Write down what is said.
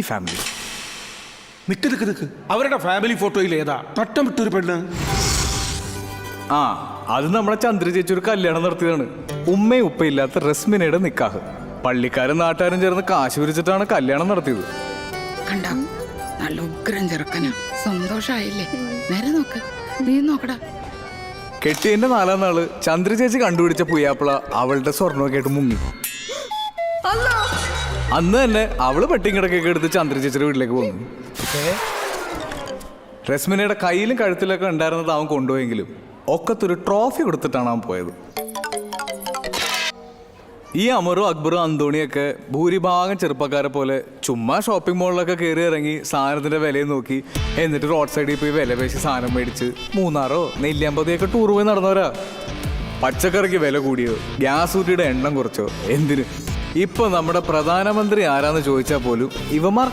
Family. നിക്ക് അവരുടെ family ഫോട്ടോയിൽ ഏതാ തട്ടം വിട്ടൊരു പെണ്ണ്? ആ, അത് നമ്മളെ ചന്ദ്ര ചേച്ചി ഒരു കല്യാണം നടത്തിയതാണ്. ഉമ്മയും ഉപ്പയില്ലാത്ത റസ്മിനയുടെ നിക്കാഹ്. പള്ളിക്കാരും നാട്ടുകാരും ചേർന്ന് കാശ് പിരിച്ചിട്ടാണ് കല്യാണം നടത്തിയത്. കണ്ട നല്ല ഉഗ്രം ചെറുക്കനാ. സന്തോഷായില്ലേ? നേരെ നോക്ക്, നീ നോക്കടാ. കെട്ടിയതിന്റെ 4-ാം നാള് ചന്ദ്ര ചേച്ചി കണ്ടുപിടിച്ച പുയ്യാപ്പിള അവളുടെ സ്വർണ്ണമൊക്കെ ആയിട്ട് മുങ്ങി. അന്ന് തന്നെ അവള് പെട്ടിങ്ങിടക്കൊക്കെ എടുത്ത് ചന്ദ്ര ചേച്ചിയുടെ വീട്ടിലേക്ക് പോകുന്നു. റസ്മിനയുടെ കയ്യിലും കഴുത്തിലൊക്കെ ഉണ്ടായിരുന്നത് അവൻ കൊണ്ടുപോയെങ്കിലും ഒക്കത്തൊരു ട്രോഫി കൊടുത്തിട്ടാണ് അവൻ പോയത്. ഈ അമറും അക്ബറും അന്തോണിയൊക്കെ ഭൂരിഭാഗം ചെറുപ്പക്കാരെ പോലെ ചുമ്മാ ഷോപ്പിംഗ് മോളിലൊക്കെ കയറി ഇറങ്ങി സാധനത്തിന്റെ വിലയും നോക്കി, എന്നിട്ട് റോഡ് സൈഡിൽ പോയി വില പേശി സാധനം മേടിച്ച് മൂന്നാറോ നെല്ലിയാമ്പതിയൊക്കെ ടൂർ പോയി നടന്നവരാ. പച്ചക്കറിക്ക് വില കൂടിയോ, ഗ്യാസ് ഊറ്റിയുടെ എണ്ണം കുറച്ചോ, എന്തിന്? ഇപ്പൊ നമ്മുടെ പ്രധാനമന്ത്രി ആരാന്ന് ചോദിച്ചാൽ പോലും ഇവന്മാർ